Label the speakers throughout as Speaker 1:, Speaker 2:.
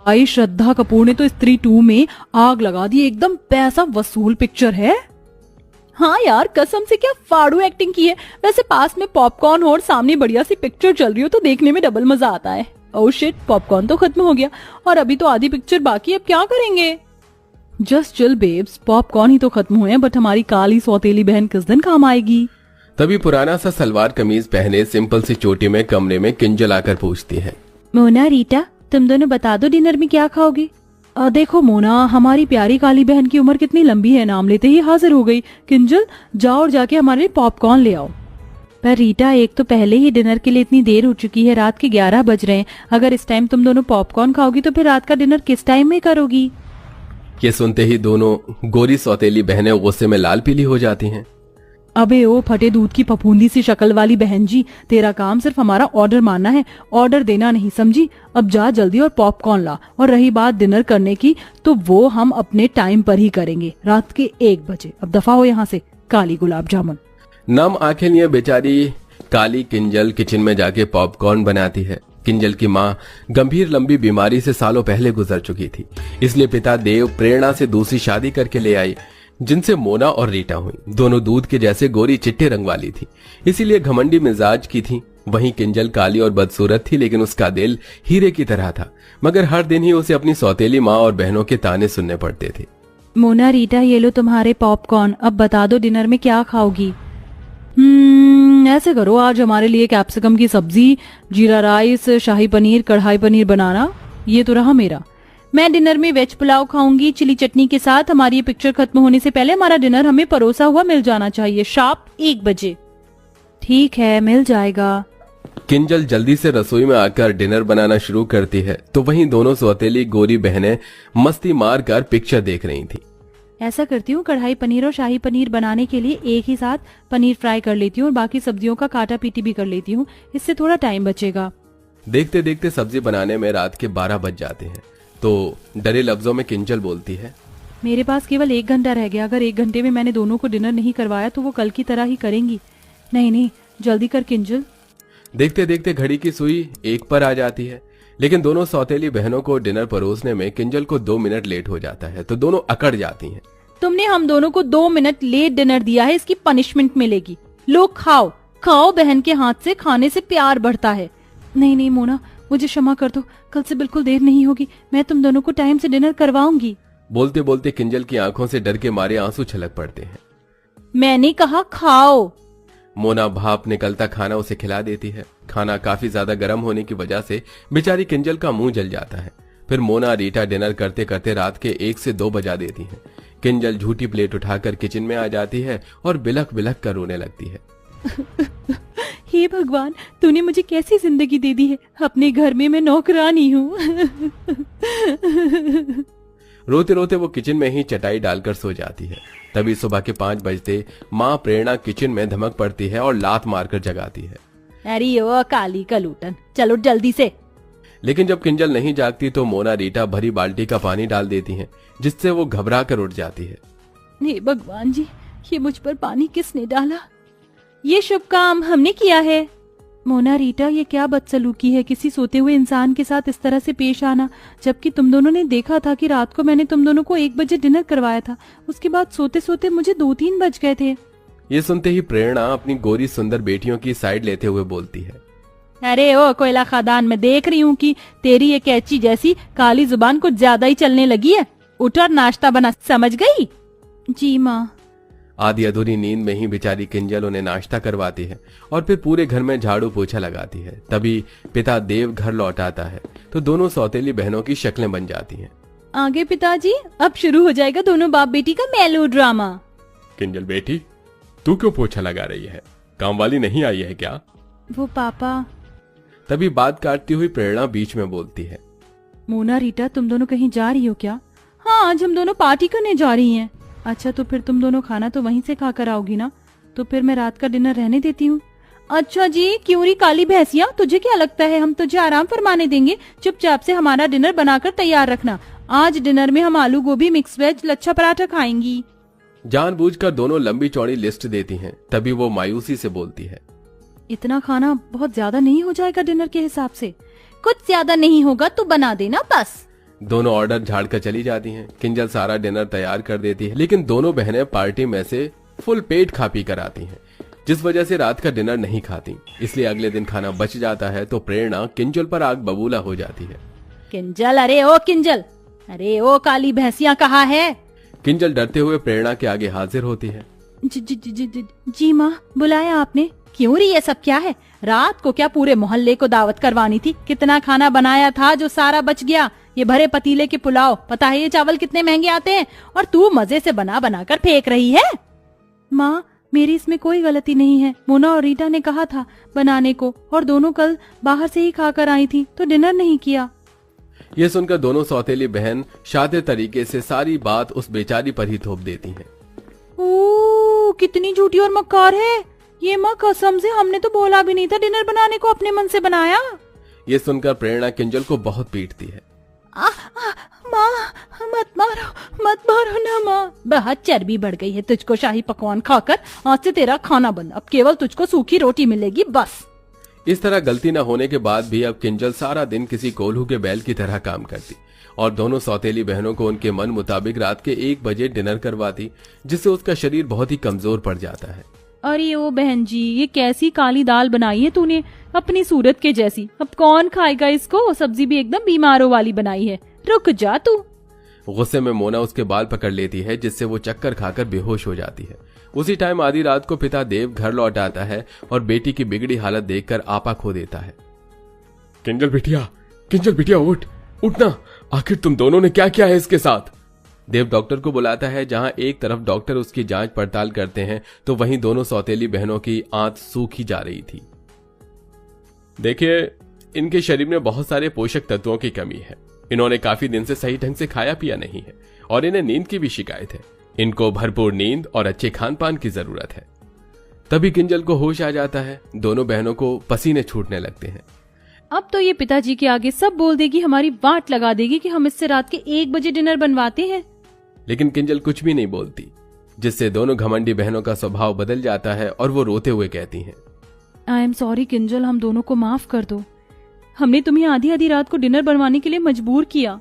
Speaker 1: भाई श्रद्धा कपूर ने तो स्त्री 2 में आग लगा दी, एकदम पैसा वसूल पिक्चर है। हाँ यार कसम से क्या फाड़ू एक्टिंग की है। वैसे पास में पॉपकॉर्न हो और सामने बढ़िया सी पिक्चर चल रही हो तो देखने में डबल मजा आता है। ओह शिट, पॉपकॉर्न तो खत्म हो गया और अभी तो आधी पिक्चर बाकी, अब क्या करेंगे। जस्ट चिल बेब्स, पॉपकॉर्न ही तो खत्म हुए हैं, बट हमारी काली सौतेली बहन किस दिन काम आएगी।
Speaker 2: तभी पुराना सा सलवार कमीज पहने सिंपल सी चोटी में कमरे में किंजल आकर पूछती है,
Speaker 1: मोना रीटा तुम दोनों बता दो डिनर में क्या खाओगे। देखो मोना, हमारी प्यारी काली बहन की उम्र कितनी लंबी है, नाम लेते ही हाजिर हो गई। किंजल जाओ और जाके हमारे लिए पॉपकॉर्न ले आओ। पर रीटा एक तो पहले ही डिनर के लिए इतनी देर हो चुकी है, रात के 11 बज रहे हैं। अगर इस टाइम तुम दोनों पॉपकॉर्न खाओगी तो फिर रात का डिनर किस टाइम में करोगी।
Speaker 2: ये सुनते ही दोनों गोरी सौतेली बहनें गुस्से में लाल पीली हो जाती हैं।
Speaker 1: अबे ओ फटे दूध की फफूंदी सी शक्ल वाली बहन जी, तेरा काम सिर्फ हमारा ऑर्डर मानना है, ऑर्डर देना नहीं, समझी। अब जा जल्दी और पॉपकॉर्न ला। और रही बात डिनर करने की तो वो हम अपने टाइम पर ही करेंगे, रात के 1 बजे। अब दफा हो यहाँ से काली गुलाब जामुन।
Speaker 2: नम आंखें लिए बेचारी काली किंजल किचन में जाके पॉपकॉर्न बनाती है। किंजल की माँ गंभीर लंबी बीमारी से सालों पहले गुजर चुकी थी, इसलिए पिता देव प्रेरणा से दूसरी शादी करके ले आई, जिनसे मोना और रीटा हुई। दोनों दूध के जैसे गोरी चिट्टे रंग वाली थी, इसीलिए घमंडी मिजाज की थी। वहीं किंजल काली और बदसूरत थी, लेकिन उसका दिल हीरे की तरह था। मगर हर दिन ही उसे अपनी सौतेली माँ और बहनों के ताने सुनने पड़ते थे।
Speaker 1: मोना रीटा ये लो तुम्हारे पॉपकॉर्न, अब बता दो डिनर में क्या खाओगी। ऐसे करो, आज हमारे लिए कैप्सिकम की सब्जी, जीरा राइस, शाही पनीर, कढ़ाई पनीर बनाना। ये तो रहा मेरा। मैं डिनर में वेज पुलाव खाऊंगी चिली चटनी के साथ। हमारी ये पिक्चर खत्म होने से पहले हमारा डिनर हमें परोसा हुआ मिल जाना चाहिए, शार्प 1 बजे। ठीक है, मिल जाएगा।
Speaker 2: किंजल जल्दी से रसोई में आकर डिनर बनाना शुरू करती है, तो वहीं दोनों सौतेली गोरी बहनें मस्ती मार कर पिक्चर देख रही थी।
Speaker 1: ऐसा करती हूँ, कढ़ाई पनीर और शाही पनीर बनाने के लिए एक ही साथ पनीर फ्राई कर लेती हूँ और बाकी सब्जियों का काटा पीटी भी कर लेती हूँ, इससे थोड़ा टाइम बचेगा।
Speaker 2: देखते देखते सब्जी बनाने में रात के 12 बज जाते हैं, तो डरे लफ्जों में किंजल बोलती है,
Speaker 1: मेरे पास केवल 1 घंटा रह गया। अगर 1 घंटे में मैंने दोनों को डिनर नहीं करवाया तो वो कल की तरह ही करेंगी। नहीं, जल्दी कर किंजल।
Speaker 2: देखते देखते घड़ी की सुई 1 पर आ जाती है, लेकिन दोनों सौतेली बहनों को डिनर परोसने में किंजल को 2 मिनट लेट हो जाता है, तो दोनों अकड़ जाती हैं।
Speaker 1: तुमने हम दोनों को 2 मिनट लेट डिनर दिया है, इसकी पनिशमेंट मिलेगी। लो खाओ खाओ, बहन के हाथ से खाने से प्यार बढ़ता है। नहीं मोना, मुझे क्षमा कर दो, कल से बिल्कुल देर नहीं होगी, मैं तुम दोनों को टाइम से डिनर करवाऊंगी।
Speaker 2: बोलते बोलते किंजल की आंखों से डर के मारे आंसू छलक पड़ते हैं।
Speaker 1: मैंने कहा खाओ।
Speaker 2: मोना भाप निकलता खाना उसे खिला देती है। खाना काफी ज्यादा गर्म होने की वजह से बेचारी किंजल का मुंह जल जाता है। फिर मोना रीटा डिनर करते करते रात के 1 से 2 बजा देती हैं। किंजल झूठी प्लेट उठाकर किचन में आ जाती है और बिलख बिलख कर रोने लगती है।
Speaker 1: हे भगवान, तूने मुझे कैसी जिंदगी दे दी है, अपने घर में मैं नौकरानी हूँ।
Speaker 2: रोते रोते वो किचन में ही चटाई डालकर सो जाती है। तभी सुबह के 5 बजते माँ प्रेरणा किचन में धमक पड़ती है और लात मारकर जगाती है।
Speaker 1: अरे ओ काली कलूटन, चलो जल्दी से।
Speaker 2: लेकिन जब किंजल नहीं जागती तो मोना रीटा भरी बाल्टी का पानी डाल देती हैं, जिससे वो घबरा कर उठ जाती है।
Speaker 1: हे भगवान जी, ये मुझ पर पानी किसने डाला? ये शुभ काम हमने किया है। मोना रीटा, ये क्या बदसलूकी है किसी सोते हुए इंसान के साथ इस तरह से पेश आना, जबकि तुम दोनों ने देखा था कि रात को मैंने तुम दोनों को 1 बजे डिनर करवाया था, उसके बाद सोते सोते मुझे 2-3 बज गए थे।
Speaker 2: ये सुनते ही प्रेरणा अपनी गोरी सुंदर बेटियों की साइड लेते हुए बोलती है,
Speaker 1: अरे ओ कोयला खादान, मैं देख रही हूँ कि तेरी ये कैची जैसी काली जुबान कुछ ज्यादा ही चलने लगी है। उठ और नाश्ता बना, समझ गई? जी माँ।
Speaker 2: आधी अधूरी नींद में ही बेचारी किंजल उन्हें नाश्ता करवाती है और फिर पूरे घर में झाड़ू पोछा लगाती है। तभी पिता देव घर लौट आता है, तो दोनों सौतेली बहनों की शक्लें बन जाती हैं।
Speaker 1: आगे पिताजी, अब शुरू हो जाएगा दोनों बाप बेटी का मेलो ड्रामा।
Speaker 2: किंजल बेटी, तू क्यों पोछा लगा रही है? काम वाली नहीं आई है क्या?
Speaker 1: वो पापा।
Speaker 2: तभी बात काटती हुई प्रेरणा बीच में बोलती है,
Speaker 1: मोना रीटा, तुम दोनों कहीं जा रही हो क्या? हाँ, आज हम दोनों पार्टी करने जा रही हैं। अच्छा, तो फिर तुम दोनों खाना तो वहीं से खाकर आओगी ना? तो फिर मैं रात का डिनर रहने देती हूँ। अच्छा जी, क्यों री काली भैंसिया, तुझे क्या लगता है हम तुझे आराम फरमाने देंगे? चुपचाप से हमारा डिनर बनाकर तैयार रखना। आज डिनर में हम आलू गोभी, मिक्स वेज, लच्छा पराठा खाएंगी।
Speaker 2: जानबूझकर दोनों लंबी चौड़ी लिस्ट देती हैं। तभी वो मायूसी से बोलती है,
Speaker 1: इतना खाना बहुत ज्यादा नहीं हो जाएगा डिनर के हिसाब से? कुछ ज्यादा नहीं होगा, तू बना देना बस।
Speaker 2: दोनों ऑर्डर झाड़ कर चली जाती हैं। किंजल सारा डिनर तैयार कर देती है, लेकिन दोनों बहनें पार्टी में से फुल पेट खा पी कर आती हैं, जिस वजह से रात का डिनर नहीं खाती। इसलिए अगले दिन खाना बच जाता है तो प्रेरणा किंजल पर आग बबूला हो जाती है।
Speaker 1: किंजल, अरे ओ किंजल, अरे ओ काली भैंसिया कहाँ है?
Speaker 2: किंजल डरते हुए प्रेरणा के आगे हाजिर होती है।
Speaker 1: जी माँ, बुलाया आपने? क्यों री, ये सब क्या है? रात को क्या पूरे मोहल्ले को दावत करवानी थी? कितना खाना बनाया था जो सारा बच गया। ये भरे पतीले के पुलाव, पता है ये चावल कितने महंगे आते हैं, और तू मजे से बना बना कर फेंक रही है। माँ, मेरी इसमें कोई गलती नहीं है। मोना और रीटा ने कहा था बनाने को, और दोनों कल बाहर से ही खाकर आई थी तो डिनर नहीं किया।
Speaker 2: ये सुनकर दोनों सौतेली बहन शातिर तरीके से सारी बात उस बेचारी पर ही थोप देती हैं।
Speaker 1: ओह, कितनी झूठी और मक्कार है ये। माँ कसम से हमने तो बोला भी नहीं था डिनर बनाने को, अपने मन से बनाया।
Speaker 2: ये सुनकर प्रेरणा किंजल को बहुत पीटती है।
Speaker 1: माँ, मत मारो ना माँ। बहुत चर्बी बढ़ गई है तुझको शाही पकवान खाकर। आज से तेरा खाना बंद, अब केवल तुझको सूखी रोटी मिलेगी बस।
Speaker 2: इस तरह गलती न होने के बाद भी अब किंजल सारा दिन किसी कोल्हू के बैल की तरह काम करती और दोनों सौतेली बहनों को उनके मन मुताबिक रात के 1 बजे डिनर करवाती, जिससे उसका शरीर बहुत ही कमजोर पड़ जाता है।
Speaker 1: अरे ओ बहन जी, ये कैसी काली दाल बनाई है तूने, अपनी सूरत के जैसी। अब कौन खाएगा इसको? सब्जी भी एकदम बीमारों वाली बनाई है। रुक जा तू।
Speaker 2: गुस्से में मोना उसके बाल पकड़ लेती है, जिससे वो चक्कर खाकर बेहोश हो जाती है। उसी टाइम आधी रात को पिता देव घर लौट आता है और बेटी की बिगड़ी हालत देखकर आपा खो देता है। किंजल बिटिया उठना, आखिर तुम दोनों ने क्या किया है इसके साथ? देव डॉक्टर को बुलाता है, जहां एक तरफ डॉक्टर उसकी जांच पड़ताल करते हैं तो वहीं दोनों सौतेली बहनों की आंत सूखी जा रही थी। देखिए, इनके शरीर में बहुत सारे पोषक तत्वों की कमी है। इन्होंने काफी दिन से सही ढंग से खाया पिया नहीं है और इन्हें नींद की भी शिकायत है। इनको भरपूर नींद और अच्छे खान पान की जरूरत है। तभी किंजल को होश आ जाता है। दोनों बहनों को पसीने छूटने लगते हैं।
Speaker 1: अब तो ये पिताजी के आगे सब बोल देगी, हमारी वाट लगा देगी कि हम इससे रात के 1 बजे डिनर बनवाते हैं।
Speaker 2: लेकिन किंजल कुछ भी नहीं बोलती, जिससे दोनों घमंडी बहनों का स्वभाव बदल जाता है और वो रोते हुए कहती हैं,
Speaker 1: आई एम सॉरी किंजल, हम दोनों को माफ कर दो। हमने तुम्हें आधी आधी रात को डिनर बनवाने के लिए मजबूर किया।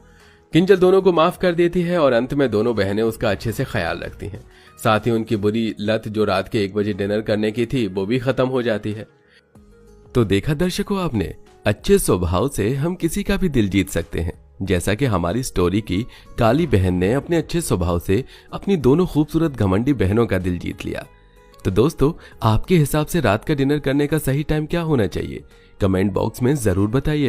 Speaker 2: किंजल दोनों को माफ कर देती है और अंत में दोनों बहनें उसका अच्छे से ख्याल रखती हैं। साथ ही उनकी बुरी लत जो रात के 1 बजे डिनर करने की थी वो भी खत्म हो जाती है। तो देखा दर्शकों आपने, अच्छे स्वभाव से हम किसी का भी दिल जीत सकते हैं, जैसा कि हमारी स्टोरी की काली बहन ने अपने अच्छे स्वभाव से अपनी दोनों खूबसूरत घमंडी बहनों का दिल जीत लिया। तो दोस्तों, आपके हिसाब से रात का डिनर करने का सही टाइम क्या होना चाहिए? कमेंट बॉक्स में जरूर बताइए।